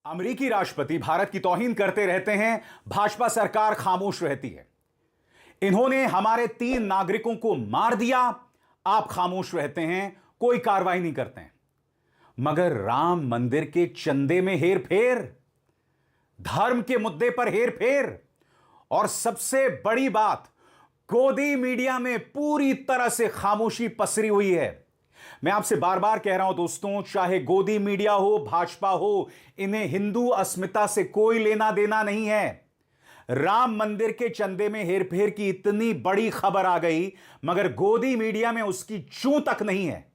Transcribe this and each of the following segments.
अमेरिकी राष्ट्रपति भारत की तौहीन करते रहते हैं, भाजपा सरकार खामोश रहती है। इन्होंने हमारे 3 नागरिकों को मार दिया, आप खामोश रहते हैं, कोई कार्रवाई नहीं करते हैं। मगर राम मंदिर के चंदे में हेरफेर, धर्म के मुद्दे पर हेरफेर, और सबसे बड़ी बात, गोदी मीडिया में पूरी तरह से खामोशी पसरी हुई है। मैं आपसे बार बार कह रहा हूं दोस्तों, चाहे गोदी मीडिया हो, भाजपा हो, इन्हें हिंदू अस्मिता से कोई लेना देना नहीं है। राम मंदिर के चंदे में हेरफेर की इतनी बड़ी खबर आ गई, मगर गोदी मीडिया में उसकी चूं तक नहीं है।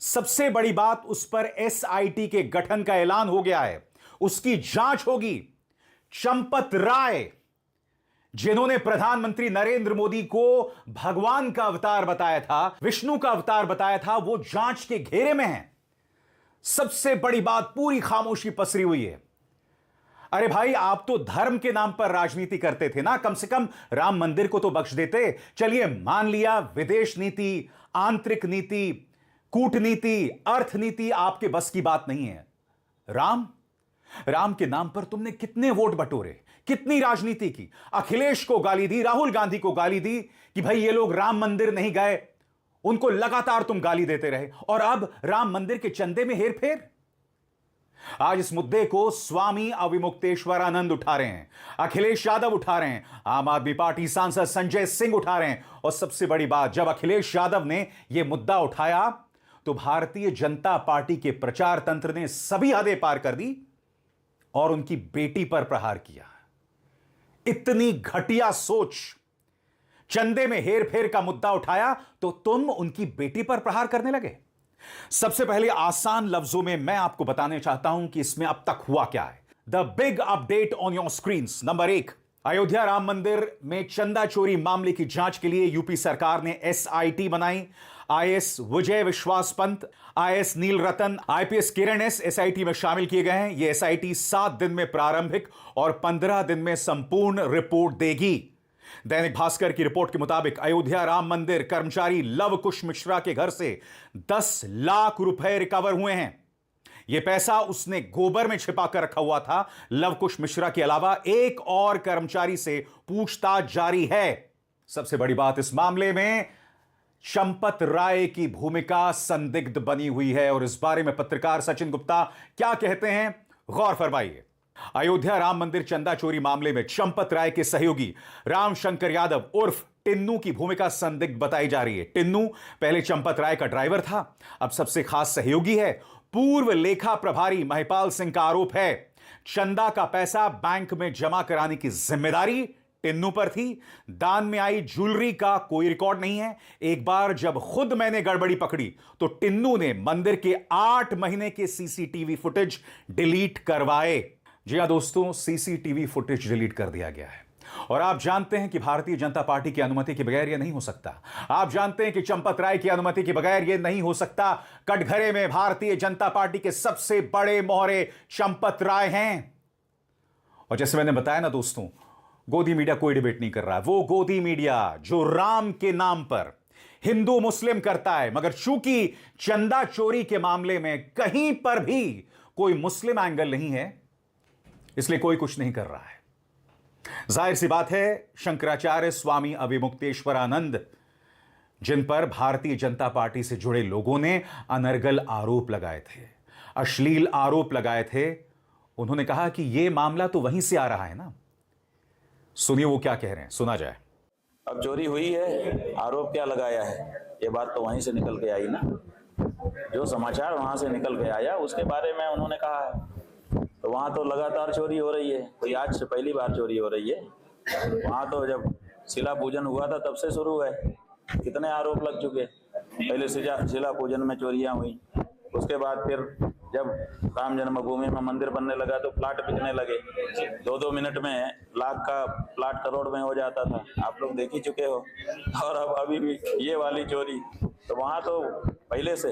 सबसे बड़ी बात, उस पर एसआईटी के गठन का ऐलान हो गया है, उसकी जांच होगी। चंपत राय, जिन्होंने प्रधानमंत्री नरेंद्र मोदी को भगवान का अवतार बताया था, विष्णु का अवतार बताया था, वो जांच के घेरे में हैं। सबसे बड़ी बात, पूरी खामोशी पसरी हुई है। अरे भाई, आप तो धर्म के नाम पर राजनीति करते थे ना, कम से कम राम मंदिर को तो बख्श देते। चलिए मान लिया विदेश नीति, आंतरिक नीति, कूटनीति, अर्थनीति आपके बस की बात नहीं है। राम के नाम पर तुमने कितने वोट बटोरे, कितनी राजनीति की, अखिलेश को गाली दी, राहुल गांधी को गाली दी कि भाई ये लोग राम मंदिर नहीं गए, उनको लगातार तुम गाली देते रहे, और अब राम मंदिर के चंदे में हेरफेर। आज इस मुद्दे को स्वामी अविमुक्तेश्वरानंद उठा रहे हैं, अखिलेश यादव उठा रहे हैं, आम आदमी पार्टी सांसद संजय सिंह उठा रहे हैं। और सबसे बड़ी बात, जब अखिलेश यादव ने यह मुद्दा उठाया तो भारतीय जनता पार्टी के प्रचार तंत्र ने सभी हदें पार कर दी और उनकी बेटी पर प्रहार किया। इतनी घटिया सोच, चंदे में हेरफेर का मुद्दा उठाया तो तुम उनकी बेटी पर प्रहार करने लगे। सबसे पहले आसान लफ्जों में मैं आपको बताने चाहता हूं कि इसमें अब तक हुआ क्या है। The big update on your screens. Number 1, Ayodhya Ram मंदिर में चंदा चोरी मामले की जांच के लिए यूपी सरकार ने एसआईटी बनाई। आईएएस विजय विश्वास पंत, आईएएस नील रतन, आईपीएस किरण एस एसआईटी में शामिल किए गए हैं। यह एसआईटी 7 दिन में प्रारंभिक और 15 दिन में संपूर्ण रिपोर्ट देगी। दैनिक भास्कर की रिपोर्ट के मुताबिक अयोध्या राम मंदिर कर्मचारी लव कुश मिश्रा के घर से 10 लाख रुपए रिकवर हुए हैं। यह पैसा उसने गोबर में छिपा कर रखा हुआ था। लव कुश मिश्रा के अलावा एक और कर्मचारी से पूछताछ जारी है। सबसे बड़ी बात, इस मामले में चंपत राय की भूमिका संदिग्ध बनी हुई है, और इस बारे में पत्रकार सचिन गुप्ता क्या कहते हैं, गौर फरमाइए। अयोध्या राम मंदिर चंदा चोरी मामले में चंपत राय के सहयोगी राम शंकर यादव उर्फ टिन्नू की भूमिका संदिग्ध बताई जा रही है। टिन्नू पहले चंपत राय का ड्राइवर था, अब सबसे खास सहयोगी है। पूर्व लेखा प्रभारी महिपाल सिंह का आरोप है, चंदा का पैसा बैंक में जमा कराने की जिम्मेदारी टिन्नू पर थी। दान में आई ज्वेलरी का कोई रिकॉर्ड नहीं है। एक बार जब खुद मैंने गड़बड़ी पकड़ी तो टिन्नू ने मंदिर के 8 महीने के सीसीटीवी फुटेज डिलीट करवाए। जी हां दोस्तों, सीसीटीवी फुटेज डिलीट कर दिया गया है। और आप जानते हैं कि भारतीय जनता पार्टी की अनुमति के बगैर यह नहीं हो सकता। आप जानते हैं कि चंपत राय की अनुमति के बगैर यह नहीं हो सकता। कटघरे में भारतीय जनता पार्टी के सबसे बड़े मोहरे चंपत राय हैं। और जैसे मैंने बताया ना दोस्तों, गोदी मीडिया कोई डिबेट नहीं कर रहा है। वो गोदी मीडिया जो राम के नाम पर हिंदू मुस्लिम करता है, मगर चूंकि चंदा चोरी के मामले में कहीं पर भी कोई मुस्लिम एंगल नहीं है, इसलिए कोई कुछ नहीं कर रहा है। जाहिर सी बात है, शंकराचार्य स्वामी अविमुक्तेश्वरानंद, जिन पर भारतीय जनता पार्टी से जुड़े लोगों ने अनर्गल आरोप लगाए थे, अश्लील आरोप लगाए थे, उन्होंने कहा कि यह मामला तो वहीं से आ रहा है ना। सुनिए वो क्या कह रहे हैं, सुना जाए। अब चोरी हुई है, आरोप क्या लगाया है, ये बात तो वहीं से निकल के आई ना। जो समाचार वहां से निकल के आया उसके बारे में उन्होंने कहा है। तो वहाँ तो लगातार चोरी हो रही है, कोई आज से पहली बार चोरी हो रही है। वहाँ तो जब शिला पूजन हुआ था तब से शुरू है, कितने आरोप लग चुके। पहले शिला पूजन में चोरियां हुई, उसके बाद फिर जब राम जन्मभूमि में मंदिर बनने लगा तो प्लाट बिकने लगे। 2-2 मिनट में लाख का प्लाट करोड़ में हो जाता था, आप लोग देख ही चुके हो। और अब अभी भी ये वाली चोरी, तो वहाँ तो पहले से।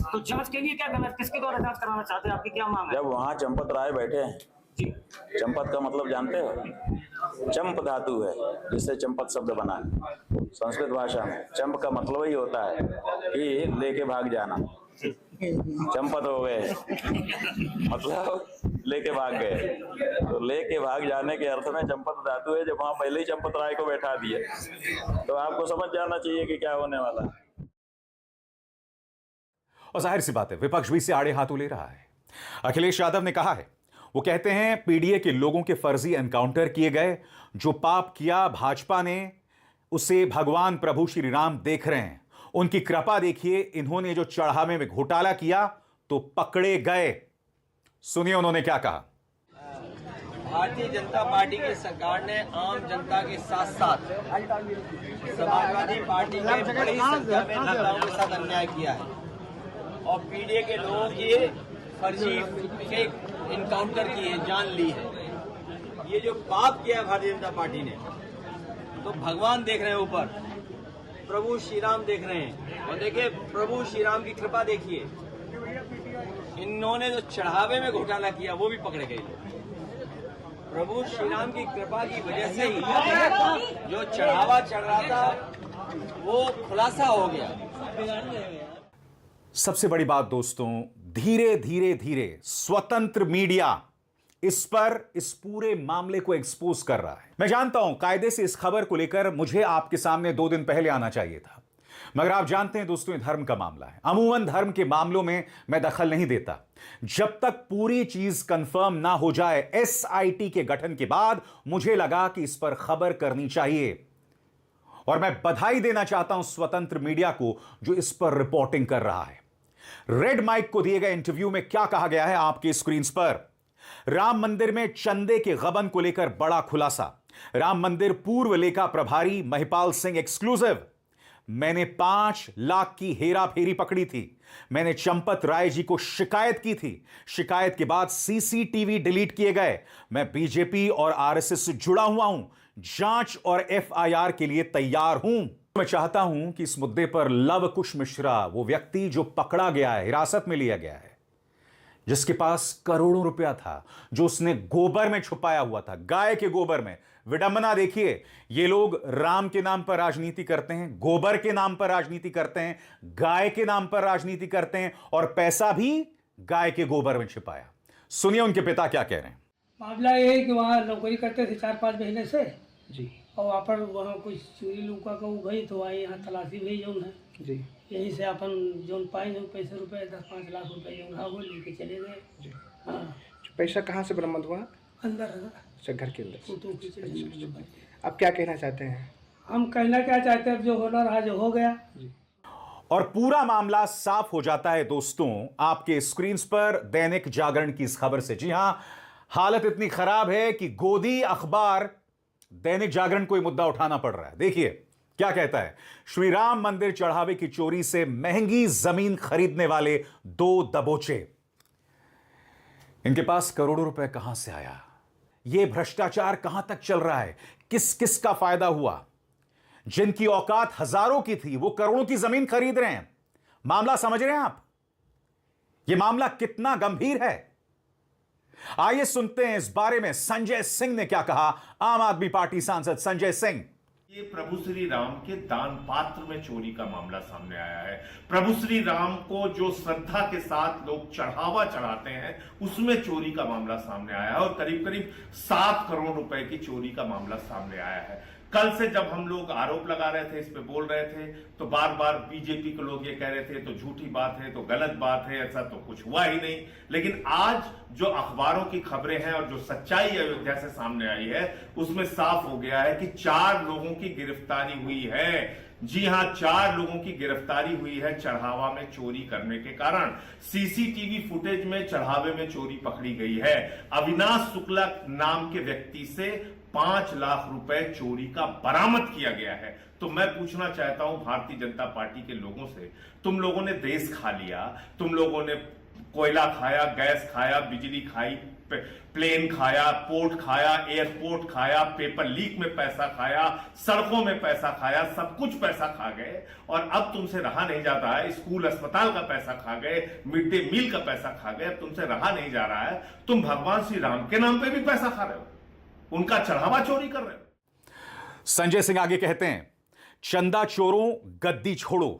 तो जांच के लिए क्या करना, किसके द्वारा जांच कराना चाहते हैं, आपकी क्या मांग है? जब वहाँ चंपत राय बैठे हैं, चंपत का मतलब जानते हो, चंप धातु है जिससे चंपत शब्द बना है। संस्कृत भाषा में चंप का मतलब ही होता है कि लेके भाग जाना। चंपत हो गए, मतलब लेके भाग गए। तो लेके भाग जाने के अर्थ में चंपत धातु है, जब वहां पहले ही चंपत राय को बैठा दिए तो आपको समझ जाना चाहिए कि क्या होने वाला है। और जाहिर सी बात है विपक्ष भी से आड़े हाथों ले रहा है। अखिलेश यादव ने कहा है, वो कहते हैं पीडीए के लोगों के फर्जी एनकाउंटर किए गए, जो पाप किया भाजपा ने उसे भगवान प्रभु श्री राम देख रहे हैं, उनकी कृपा देखिए, इन्होंने जो चढ़ावे में घोटाला किया तो पकड़े गए। सुनिए उन्होंने क्या कहा। भारतीय जनता पार्टी की सरकार ने आम जनता के साथ साथ समाजवादी पार्टी के बड़ी संख्या में नेताओं के साथ अन्याय किया है और पीडीए के लोगों की फर्जी फेक इनकाउंटर की है, जान ली है। ये जो पाप किया है भारतीय जनता पार्टी ने, तो भगवान देख रहे हैं ऊपर, प्रभु श्री राम देख रहे हैं। और देखिए प्रभु श्री राम की कृपा देखिए, इन्होंने जो चढ़ावे में घोटाला किया वो भी पकड़े गए लोग। प्रभु श्री राम की कृपा की वजह से ही जो चढ़ावा चढ़ रहा था वो खुलासा हो गया। सबसे बड़ी बात दोस्तों, धीरे धीरे धीरे स्वतंत्र मीडिया इस पूरे मामले को एक्सपोज कर रहा है। मैं जानता हूं कायदे से इस खबर को लेकर मुझे आपके सामने 2 दिन पहले आना चाहिए था, मगर आप जानते हैं दोस्तों ये धर्म का मामला है। अमूमन धर्म के मामलों में मैं दखल नहीं देता जब तक पूरी चीज कंफर्म ना हो जाए। एसआईटी के गठन के बाद मुझे लगा कि इस पर खबर करनी चाहिए और मैं बधाई देना चाहता हूं स्वतंत्र मीडिया को जो इस पर रिपोर्टिंग कर रहा है। रेड माइक को दिए गए इंटरव्यू में क्या कहा गया है आपकी स्क्रीन पर। राम मंदिर में चंदे के गबन को लेकर बड़ा खुलासा। राम मंदिर पूर्व लेखा प्रभारी महिपाल सिंह एक्सक्लूसिव। मैंने 5 लाख की हेरा फेरी पकड़ी थी। मैंने चंपत राय जी को शिकायत की थी। शिकायत के बाद सीसीटीवी डिलीट किए गए। मैं बीजेपी और आरएसएस से जुड़ा हुआ हूं। जांच और एफआईआर के लिए तैयार हूं। मैं चाहता हूं कि इस मुद्दे पर लव कुश मिश्रा, वो व्यक्ति जो पकड़ा गया है, हिरासत में लिया गया है, जिसके पास करोड़ों रुपया था, जो उसने गोबर में छुपाया हुआ था, गाय के गोबर में। विडंबना देखिए, ये लोग राम के नाम पर राजनीति करते हैं, गोबर के नाम पर राजनीति करते हैं, गाय के नाम पर राजनीति करते हैं और पैसा भी गाय के गोबर में छिपाया। सुनिए उनके पिता क्या कह रहे हैं। मामला ये है कि वहाँ नौकरी करते थे 4-5 महीने से जी, और वहाँ पर वहाँ कुछ चोरी लुका का वो गई तो वहाँ यहाँ तलाशी भी जौन है जी, यहीं से अपन जौन पाए जो पैसे रुपए 10-5 लाख रुपए जौन है वो लेके चले गए। जी। हाँ, पैसा कहाँ से बरामद हुआ? अंदर है अच्छा, घर के अंदर। फोटो खींच। आप क्या कहना चाहते हैं? हम कहना क्या चाहते हैं, जो होना रहा जो हो गया। और पूरा मामला साफ हो जाता है दोस्तों आपके स्क्रीन पर दैनिक जागरण की इस खबर से। जी हां, हालत इतनी खराब है कि गोदी अखबार दैनिक जागरण को यह मुद्दा उठाना पड़ रहा है। देखिए क्या कहता है। श्री राम मंदिर चढ़ावे की चोरी से महंगी जमीन खरीदने वाले 2 दबोचे। इनके पास करोड़ों रुपए कहां से आया? यह भ्रष्टाचार कहां तक चल रहा है? किस किस का फायदा हुआ? जिनकी औकात हजारों की थी वो करोड़ों की जमीन खरीद रहे हैं। मामला समझ रहे हैं आप? यह मामला कितना गंभीर है। आइए सुनते हैं इस बारे में संजय सिंह ने क्या कहा। आम आदमी पार्टी सांसद संजय सिंह। ये प्रभु श्री राम के दान पात्र में चोरी का मामला सामने आया है। प्रभु श्री राम को जो श्रद्धा के साथ लोग चढ़ावा चढ़ाते हैं उसमें चोरी का मामला सामने आया है और करीब करीब 7 करोड़ रुपए की चोरी का मामला सामने आया है। कल से जब हम लोग आरोप लगा रहे थे, इस पे बोल रहे थे, तो बार बार बीजेपी के लोग ये कह रहे थे तो झूठी बात है, तो गलत बात है, ऐसा तो कुछ हुआ ही नहीं। लेकिन आज जो अखबारों की खबरें हैं और जो सच्चाई अयोध्या से सामने आई है उसमें साफ हो गया है कि 4 लोगों की गिरफ्तारी हुई है। जी हां, 4 लोगों की गिरफ्तारी हुई है चढ़ावा में चोरी करने के कारण। सीसीटीवी फुटेज में चढ़ावे में चोरी पकड़ी गई है। अविनाश शुक्ला नाम के व्यक्ति से 5 लाख रुपए चोरी का बरामद किया गया है। तो मैं पूछना चाहता हूं भारतीय जनता पार्टी के लोगों से, तुम लोगों ने देश खा लिया, तुम लोगों ने कोयला खाया, गैस खाया, बिजली खाई, प्लेन खाया, पोर्ट खाया, एयरपोर्ट खाया, पेपर लीक में पैसा खाया, सड़कों में पैसा खाया, सब कुछ पैसा खा गए और अब तुमसे रहा नहीं जाता है। स्कूल अस्पताल का पैसा खा गए, मिड डे मील का पैसा खा गए, अब तुमसे रहा नहीं जा रहा है। तुम भगवान श्री राम के नाम पे भी पैसा खा रहे हो, उनका चढ़ावा चोरी कर रहे हो। संजय सिंह आगे कहते हैं, चंदा चोरों गद्दी छोड़ो,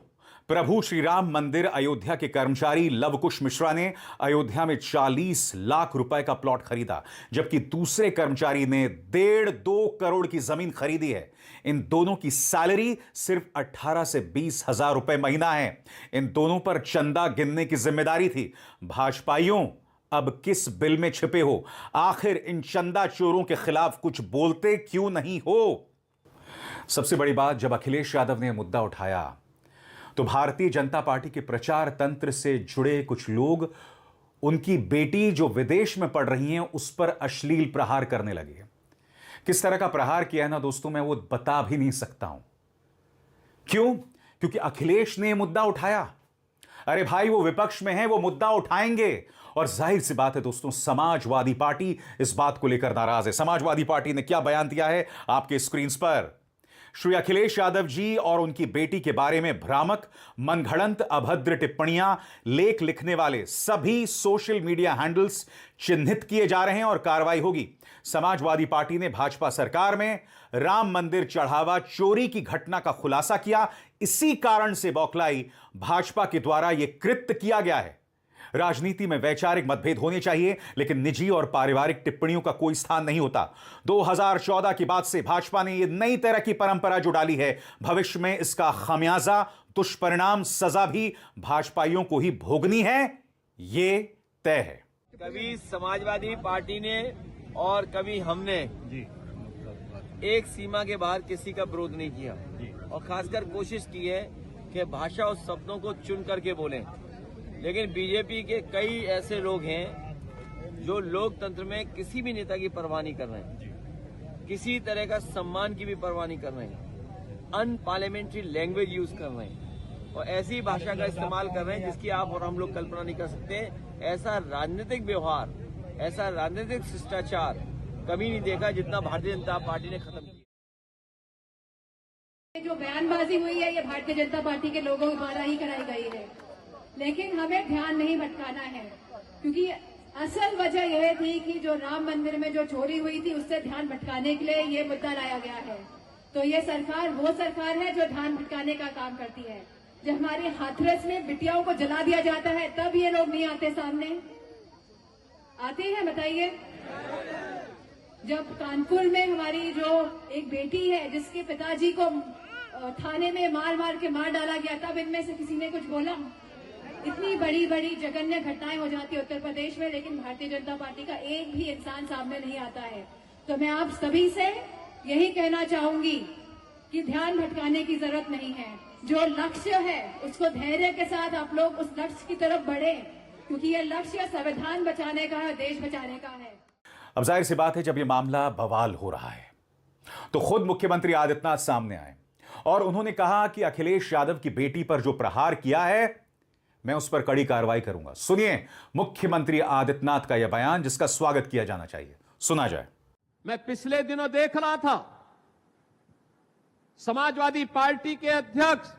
प्रभु श्री राम मंदिर अयोध्या के कर्मचारी लवकुश मिश्रा ने अयोध्या में 40 लाख रुपए का प्लॉट खरीदा, जबकि दूसरे कर्मचारी ने 1.5-2 करोड़ की जमीन खरीदी है। इन दोनों की सैलरी सिर्फ 18 से 20 हजार रुपए महीना है। इन दोनों पर चंदा गिनने की जिम्मेदारी थी। भाजपाइयों, अब किस बिल में छिपे हो? आखिर इन चंदा चोरों के खिलाफ कुछ बोलते क्यों नहीं हो? सबसे बड़ी बात, जब अखिलेश यादव ने मुद्दा उठाया तो भारतीय जनता पार्टी के प्रचार तंत्र से जुड़े कुछ लोग उनकी बेटी जो विदेश में पढ़ रही हैं उस पर अश्लील प्रहार करने लगे। किस तरह का प्रहार किया है ना दोस्तों, मैं वो बता भी नहीं सकता हूं। क्यों? क्योंकि अखिलेश ने मुद्दा उठाया। अरे भाई, वो विपक्ष में है, वो मुद्दा उठाएंगे। और जाहिर सी बात है दोस्तों, समाजवादी पार्टी इस बात को लेकर नाराज है। समाजवादी पार्टी ने क्या बयान दिया है आपके स्क्रीन पर? श्री अखिलेश यादव जी और उनकी बेटी के बारे में भ्रामक, मनगढ़ंत, अभद्र टिप्पणियां, लेख लिखने वाले सभी सोशल मीडिया हैंडल्स चिन्हित किए जा रहे हैं और कार्रवाई होगी। समाजवादी पार्टी ने भाजपा सरकार में राम मंदिर चढ़ावा चोरी की घटना का खुलासा किया। इसी कारण से बौखलाई भाजपा के द्वारा यह कृत्य किया गया है। राजनीति में वैचारिक मतभेद होने चाहिए, लेकिन निजी और पारिवारिक टिप्पणियों का कोई स्थान नहीं होता। 2014 के बाद से भाजपा ने यह नई तरह की परंपरा जो डाली है, भविष्य में इसका खामियाजा, दुष्परिणाम, सजा भी भाजपाइयों को ही भोगनी है, ये तय है। कभी समाजवादी पार्टी ने और कभी हमने एक सीमा के बाहर किसी का विरोध नहीं किया और खासकर कोशिश की है कि भाषा और शब्दों को चुन करके बोलें। लेकिन बीजेपी के कई ऐसे लोग हैं जो लोकतंत्र में किसी भी नेता की परवाह नहीं कर रहे हैं, किसी तरह का सम्मान की भी परवाह नहीं कर रहे हैं, अनपार्लियामेंट्री लैंग्वेज यूज कर रहे हैं और ऐसी भाषा का इस्तेमाल कर रहे हैं जिसकी आप और हम लोग कल्पना नहीं कर सकते। ऐसा राजनीतिक व्यवहार, ऐसा राजनीतिक शिष्टाचार कभी नहीं देखा जितना भारतीय जनता पार्टी ने खत्म किया। जो बयानबाजी हुई है ये भारतीय जनता पार्टी के लोगों द्वारा ही कराई गई है, लेकिन हमें ध्यान नहीं भटकाना है, क्योंकि असल वजह यह थी कि जो राम मंदिर में जो चोरी हुई थी उससे ध्यान भटकाने के लिए ये मुद्दा लाया गया है। तो ये सरकार वो सरकार है जो ध्यान भटकाने का काम करती है। जब हमारे हाथरस में बिटियाओं को जला दिया जाता है तब ये लोग नहीं आते सामने, आते हैं? बताइए। जब कानपुर में हमारी जो एक बेटी है जिसके पिताजी को थाने में मार के मार डाला गया, तब इनमें से किसी ने कुछ बोला? इतनी बड़ी बड़ी जघन्य घटनाएं हो जाती है उत्तर प्रदेश में, लेकिन भारतीय जनता पार्टी का एक भी इंसान सामने नहीं आता है। तो मैं आप सभी से यही कहना चाहूंगी कि ध्यान भटकाने की जरूरत नहीं है। जो लक्ष्य है उसको धैर्य के साथ आप लोग उस लक्ष्य की तरफ बढ़े, क्योंकि ये लक्ष्य संविधान बचाने का है, देश बचाने का है। अब जाहिर सी बात है, जब यह मामला बवाल हो रहा है तो खुद मुख्यमंत्री आदित्यनाथ सामने आए और उन्होंने कहा कि अखिलेश यादव की बेटी पर जो प्रहार किया है मैं उस पर कड़ी कार्रवाई करूंगा। सुनिए मुख्यमंत्री आदित्यनाथ का यह बयान, जिसका स्वागत किया जाना चाहिए। सुना जाए। मैं पिछले दिनों देख रहा था समाजवादी पार्टी के अध्यक्ष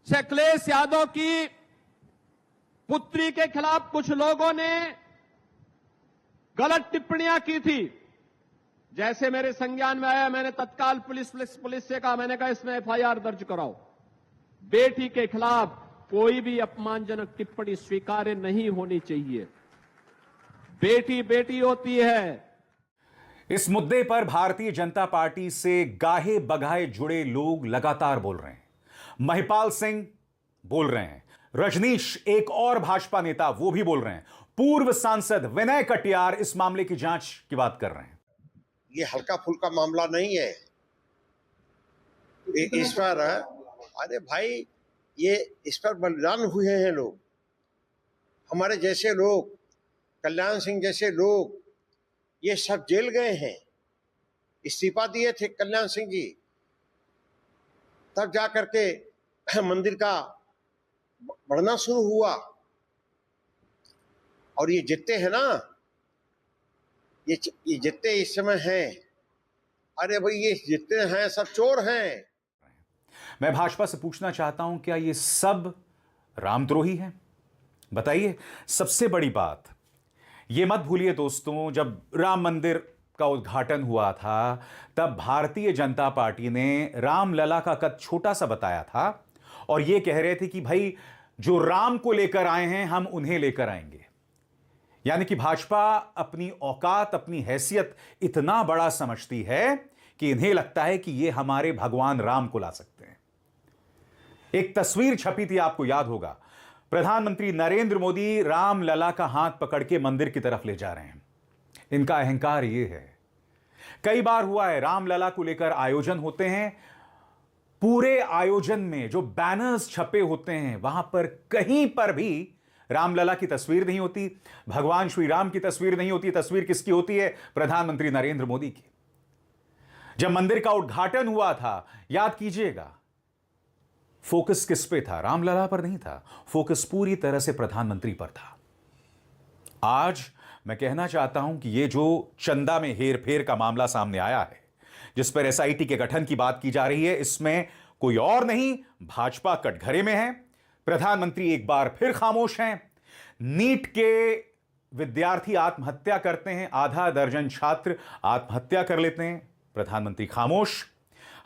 अखिलेश यादव की पुत्री के खिलाफ कुछ लोगों ने गलत टिप्पणियां की थी। जैसे मेरे संज्ञान में आया, मैंने तत्काल पुलिस से कहा, मैंने कहा इसमें एफआईआर दर्ज कराओ। बेटी के खिलाफ कोई भी अपमानजनक टिप्पणी स्वीकार्य नहीं होनी चाहिए। बेटी बेटी होती है। इस मुद्दे पर भारतीय जनता पार्टी से गाहे बगाहे जुड़े लोग लगातार बोल रहे हैं। महिपाल सिंह बोल रहे हैं, रजनीश एक और भाजपा नेता वो भी बोल रहे हैं, पूर्व सांसद विनय कटियार इस मामले की जांच की बात कर रहे हैं। ये हल्का फुल्का मामला नहीं है। इस पर अरे भाई, ये इस पर बलिदान हुए हैं लोग, हमारे जैसे लोग, कल्याण सिंह जैसे लोग, ये सब जेल गए हैं। इस्तीफा दिए थे कल्याण सिंह जी, तब जा करके मंदिर का बढ़ना शुरू हुआ। और ये जितने हैं ना, ये जितने इस समय हैं, अरे भाई ये जितने हैं सब चोर हैं। मैं भाजपा से पूछना चाहता हूं, क्या ये सब रामद्रोही हैं? बताइए। सबसे बड़ी बात ये मत भूलिए दोस्तों, जब राम मंदिर का उद्घाटन हुआ था तब भारतीय जनता पार्टी ने रामलला का कद छोटा सा बताया था और यह कह रहे थे कि भाई जो राम को लेकर आए हैं हम उन्हें लेकर आएंगे। यानी कि भाजपा अपनी औकात, अपनी हैसियत इतना बड़ा समझती है कि इन्हें लगता है कि यह हमारे भगवान राम को ला सकते हैं। एक तस्वीर छपी थी, आपको याद होगा, प्रधानमंत्री नरेंद्र मोदी रामलला का हाथ पकड़ के मंदिर की तरफ ले जा रहे हैं। इनका अहंकार यह है। कई बार हुआ है रामलला को लेकर आयोजन होते हैं, पूरे आयोजन में जो बैनर्स छपे होते हैं वहां पर कहीं पर भी रामलला की तस्वीर नहीं होती, भगवान श्री राम की तस्वीर नहीं होती। तस्वीर किसकी होती है? प्रधानमंत्री नरेंद्र मोदी की। जब मंदिर का उद्घाटन हुआ था, याद कीजिएगा, फोकस किस पे था? रामलला पर नहीं था, फोकस पूरी तरह से प्रधानमंत्री पर था। आज मैं कहना चाहता हूं कि यह जो चंदा में हेरफेर का मामला सामने आया है, जिस पर एसआईटी के गठन की बात की जा रही है, इसमें कोई और नहीं, भाजपा कटघरे में है। प्रधानमंत्री एक बार फिर खामोश हैं। नीट के विद्यार्थी आत्महत्या करते हैं, आधा दर्जन छात्र आत्महत्या कर लेते हैं, प्रधानमंत्री खामोश।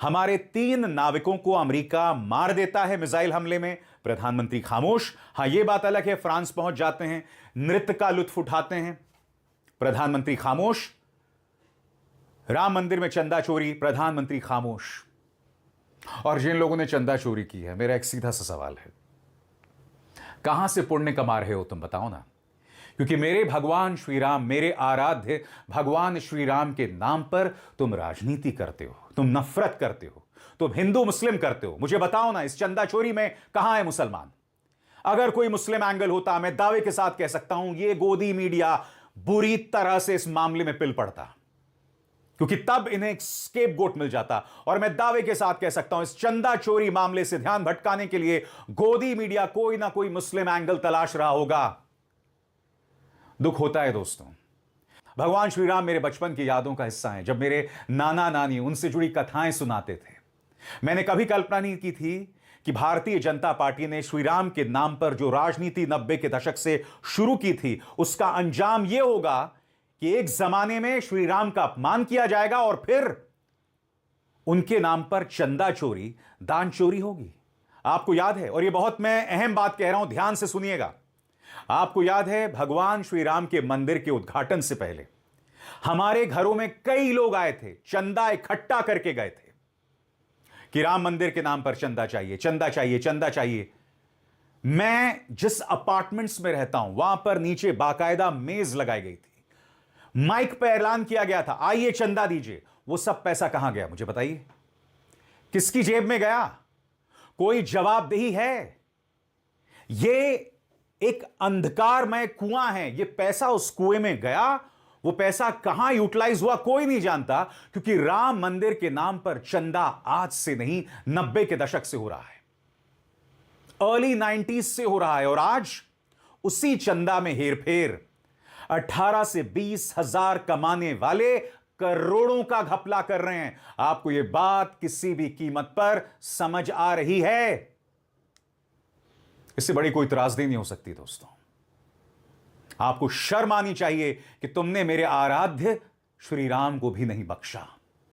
हमारे 3 नाविकों को अमेरिका मार देता है मिसाइल हमले में, प्रधानमंत्री खामोश। हां, यह बात अलग है, फ्रांस पहुंच जाते हैं, नृत्य का लुत्फ उठाते हैं, प्रधानमंत्री खामोश। राम मंदिर में चंदा चोरी, प्रधानमंत्री खामोश। और जिन लोगों ने चंदा चोरी की है, मेरा एक सीधा सा सवाल है, कहां से पुण्य कमा रहे हो तुम, बताओ ना। क्योंकि मेरे भगवान श्री राम, मेरे आराध्य भगवान श्री राम के नाम पर तुम राजनीति करते हो, तुम नफरत करते हो, तुम हिंदू मुस्लिम करते हो। मुझे बताओ ना, इस चंदा चोरी में कहां है मुसलमान? अगर कोई मुस्लिम एंगल होता, मैं दावे के साथ कह सकता हूं ये गोदी मीडिया बुरी तरह से इस मामले में पिल पड़ता, क्योंकि तब इन्हें एक स्केपगोट मिल जाता। और मैं दावे के साथ कह सकता हूं इस चंदा चोरी मामले से ध्यान भटकाने के लिए गोदी मीडिया कोई ना कोई मुस्लिम एंगल तलाश रहा होगा। दुख होता है दोस्तों। भगवान श्री राम मेरे बचपन की यादों का हिस्सा हैं। जब मेरे नाना नानी उनसे जुड़ी कथाएं सुनाते थे, मैंने कभी कल्पना नहीं की थी कि भारतीय जनता पार्टी ने श्री राम के नाम पर जो राजनीति 90 के दशक से शुरू की थी, उसका अंजाम यह होगा कि एक जमाने में श्री राम का अपमान किया जाएगा और फिर उनके नाम पर चंदा चोरी, दान चोरी होगी। आपको याद है, और यह बहुत मैं अहम बात कह रहा हूं, ध्यान से सुनिएगा। आपको याद है भगवान श्री राम के मंदिर के उद्घाटन से पहले हमारे घरों में कई लोग आए थे, चंदा इकट्ठा करके गए थे कि राम मंदिर के नाम पर चंदा चाहिए, चंदा चाहिए, चंदा चाहिए। मैं जिस अपार्टमेंट्स में रहता हूं वहां पर नीचे बाकायदा मेज लगाई गई थी, माइक पर ऐलान किया गया था, आइए चंदा दीजिए। वो सब पैसा कहां गया मुझे बताइए? किसकी जेब में गया? कोई जवाबदेही है? ये एक अंधकारमय कुआं है, ये पैसा उस कुएं में गया, वो पैसा कहां यूटिलाइज हुआ कोई नहीं जानता, क्योंकि राम मंदिर के नाम पर चंदा आज से नहीं 90 के दशक से हो रहा है, अर्ली 90s से हो रहा है। और आज उसी चंदा में हेरफेर, 18 से 20 हजार कमाने वाले करोड़ों का घपला कर रहे हैं। आपको यह बात किसी भी कीमत पर समझ आ रही है? इससे बड़ी कोई त्रासदी नहीं हो सकती दोस्तों। आपको शर्म आनी चाहिए कि तुमने मेरे आराध्य श्री राम को भी नहीं बख्शा।